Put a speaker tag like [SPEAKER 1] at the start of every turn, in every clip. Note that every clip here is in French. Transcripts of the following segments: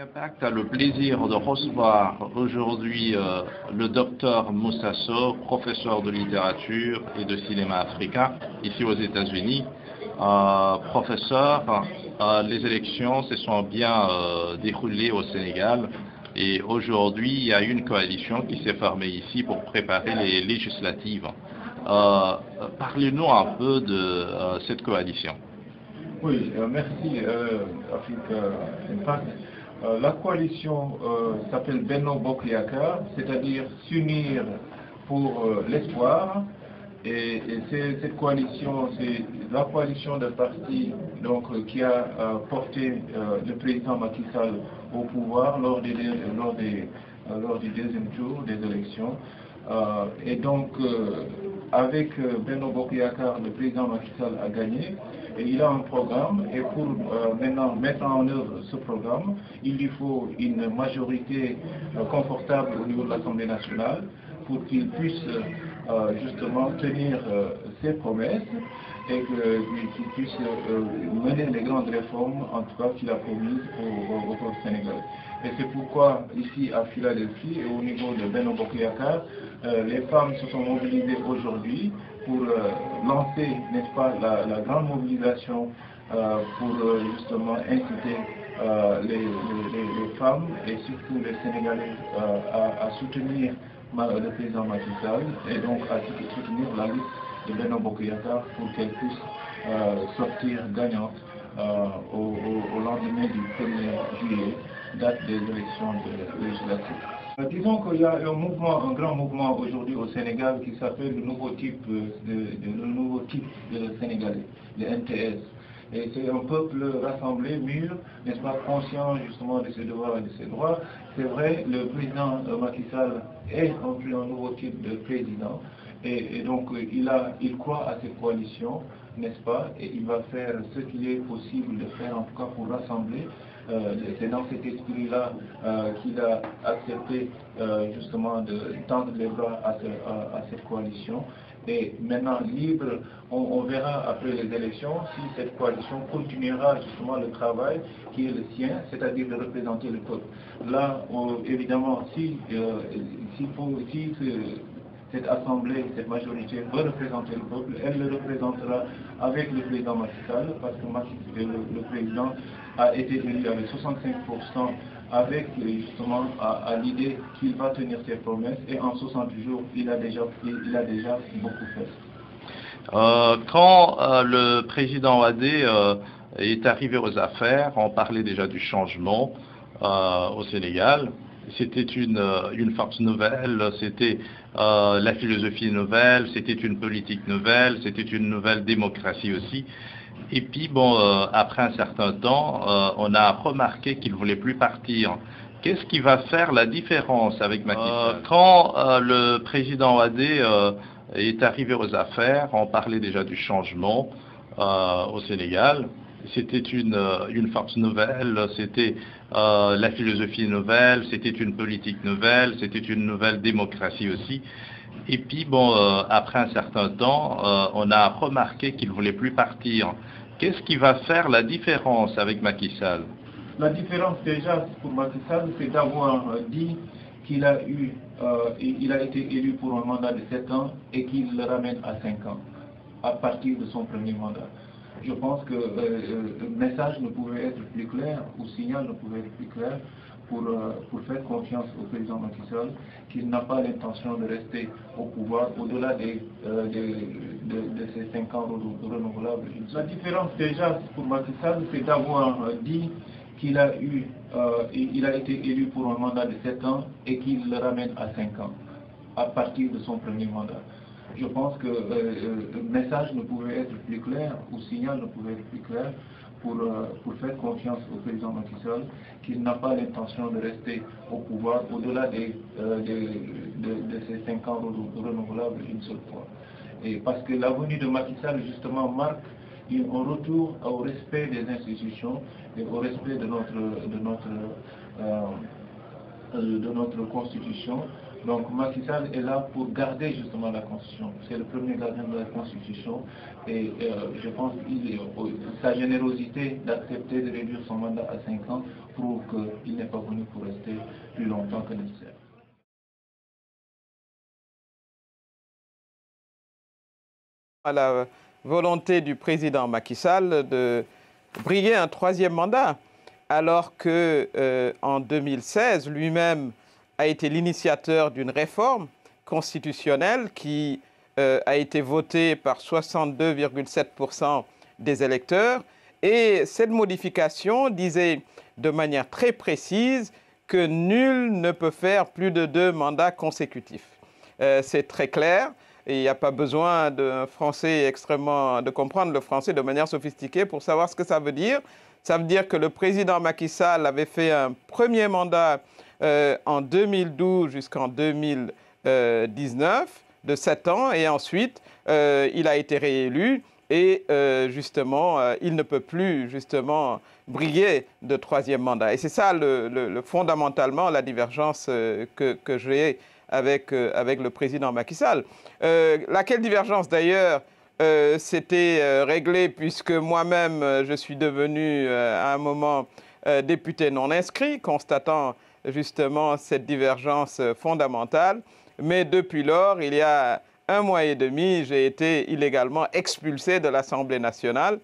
[SPEAKER 1] Impact a le plaisir de recevoir aujourd'hui le docteur Moussa Sow, professeur de littérature et de cinéma africain, ici aux États-Unis. Professeur, les élections se sont bien déroulées au Sénégal et aujourd'hui il y a une coalition qui s'est formée ici pour préparer les législatives. Parlez-nous un peu de cette coalition.
[SPEAKER 2] Oui, merci Afrique Impact. La coalition s'appelle Benno Bokk Yakaar, c'est-à-dire s'unir pour l'espoir. Et cette coalition, c'est la coalition de partis qui a porté le président Macky Sall au pouvoir lors du deuxième tour des élections. Et donc, avec Benno Bokk Yakaar, le président Macky Sall a gagné. Et il a un programme, et pour maintenant mettre en œuvre ce programme, il lui faut une majorité confortable au niveau de l'Assemblée nationale pour qu'il puisse justement tenir ses promesses et qu'il puisse mener les grandes réformes, en tout cas qu'il a promises au peuple sénégalais. Et c'est pourquoi ici à Philadelphie et au niveau de Benno Bokk Yakaar, les femmes se sont mobilisées aujourd'hui pour lancer, n'est-ce pas, la grande mobilisation pour justement inciter les femmes et surtout les Sénégalais à soutenir le président Macky Sall et donc à soutenir la liste de Benno Bokk Yakaar pour qu'elle puisse sortir gagnante au lendemain du 1er juillet, date des élections législatives. Disons qu'il y a un grand mouvement aujourd'hui au Sénégal qui s'appelle le nouveau type de Sénégalais, le NTS. Et c'est un peuple rassemblé, mûr, n'est-ce pas, conscient justement de ses devoirs et de ses droits. C'est vrai, le président Macky Sall est un nouveau type de président. Et donc il croit à cette coalition, n'est-ce pas, et il va faire ce qu'il est possible de faire, en tout cas pour rassembler. C'est dans cet esprit-là qu'il a accepté justement de tendre les bras à cette coalition. Et maintenant, libre, on verra après les élections si cette coalition continuera justement le travail qui est le sien, c'est-à-dire de représenter le peuple. Là, évidemment, si cette assemblée, cette majorité veut représenter le peuple, elle le représentera avec le président Macky Sall, parce que le président a été élu avec 65%, avec justement à l'idée qu'il va tenir ses promesses, et en 60 jours, il a déjà beaucoup fait.
[SPEAKER 1] Quand le président Wade est arrivé aux affaires, on parlait déjà du changement au Sénégal. C'était une force nouvelle, c'était la philosophie nouvelle, c'était une politique nouvelle, c'était une nouvelle démocratie aussi. Et puis, bon, après un certain temps, on a remarqué qu'il ne voulait plus partir. Qu'est-ce qui va faire la différence avec Macky Sall? Quand le président Wade est arrivé aux affaires, on parlait déjà du changement au Sénégal. C'était une force nouvelle, c'était la philosophie nouvelle, c'était une politique nouvelle, c'était une nouvelle démocratie aussi. Et puis, bon, après un certain temps, on a remarqué qu'il ne voulait plus partir. Qu'est-ce qui va faire la différence avec Macky Sall?
[SPEAKER 2] La différence déjà pour Macky Sall, c'est d'avoir dit qu'il a été élu pour un mandat de 7 ans et qu'il le ramène à 5 ans, à partir de son premier mandat. Je pense que le message ne pouvait être plus clair, ou le signal ne pouvait être plus clair pour faire confiance au président Macky Sall, qu'il n'a pas l'intention de rester au pouvoir au-delà de ces 5 ans renouvelables. La différence déjà pour Macky Sall, c'est d'avoir dit qu'il a été élu pour un mandat de 7 ans et qu'il le ramène à 5 ans, à partir de son premier mandat. Je pense que le message ne pouvait être plus clair, ou le signal ne pouvait être plus clair pour faire confiance au président Macky Sall, qu'il n'a pas l'intention de rester au pouvoir au-delà de ces 5 ans renouvelables une seule fois. Et parce que la venue de Macky Sall justement marque un retour au respect des institutions et au respect de notre constitution. Donc Macky Sall est là pour garder justement la Constitution. C'est le premier gardien de la Constitution et je pense que sa générosité d'accepter de réduire son mandat à 5 ans prouve qu'il n'est pas venu pour rester plus longtemps que nécessaire.
[SPEAKER 3] À la volonté du président Macky Sall de briguer un troisième mandat, alors qu'en 2016, lui-même a été l'initiateur d'une réforme constitutionnelle qui a été votée par 62,7% des électeurs. Et cette modification disait de manière très précise que nul ne peut faire plus de 2 mandats consécutifs. C'est très clair. Et il n'y a pas besoin d'un français de comprendre le français de manière sophistiquée pour savoir ce que ça veut dire. Ça veut dire que le président Macky Sall avait fait un premier mandat en 2012 jusqu'en 2019 de 7 ans et ensuite il a été réélu et justement il ne peut plus justement briguer de troisième mandat. Et c'est ça fondamentalement la divergence que j'ai avec le président Macky Sall. Laquelle divergence d'ailleurs s'était réglée puisque moi-même je suis devenu à un moment député non inscrit, constatant justement cette divergence fondamentale. Mais depuis lors, il y a 1 mois et demi, j'ai été illégalement expulsé de l'Assemblée nationale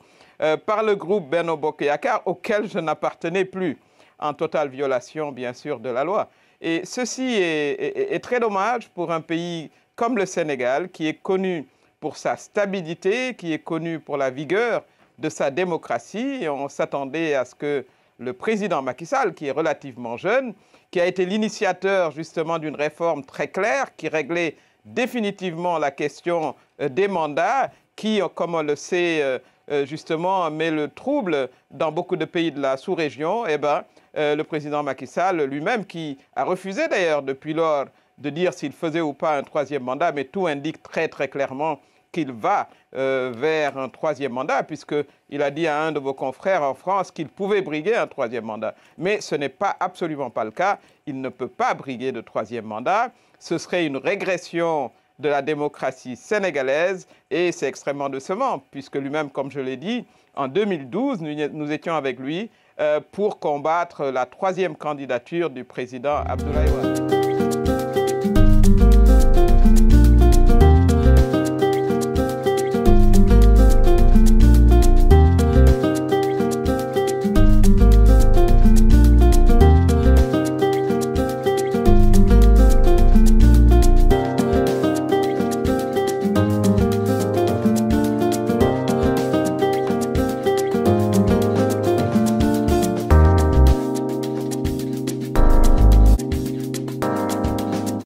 [SPEAKER 3] par le groupe Benno Bokk Yakaar auquel je n'appartenais plus, en totale violation bien sûr de la loi. Et ceci est très dommage pour un pays comme le Sénégal, qui est connu pour sa stabilité, qui est connu pour la vigueur de sa démocratie. Et on s'attendait à ce que le président Macky Sall, qui est relativement jeune, qui a été l'initiateur justement d'une réforme très claire, qui réglait définitivement la question des mandats, qui, comme on le sait, justement, met le trouble dans beaucoup de pays de la sous-région, le président Macky Sall lui-même, qui a refusé d'ailleurs depuis lors de dire s'il faisait ou pas un troisième mandat, mais tout indique très très clairement qu'il va vers un troisième mandat, puisqu'il a dit à un de vos confrères en France qu'il pouvait briguer un troisième mandat. Mais ce n'est absolument pas le cas. Il ne peut pas briguer de troisième mandat. Ce serait une régression de la démocratie sénégalaise et c'est extrêmement décevant, puisque lui-même, comme je l'ai dit, en 2012, nous étions avec lui pour combattre la troisième candidature du président Abdoulaye Wade.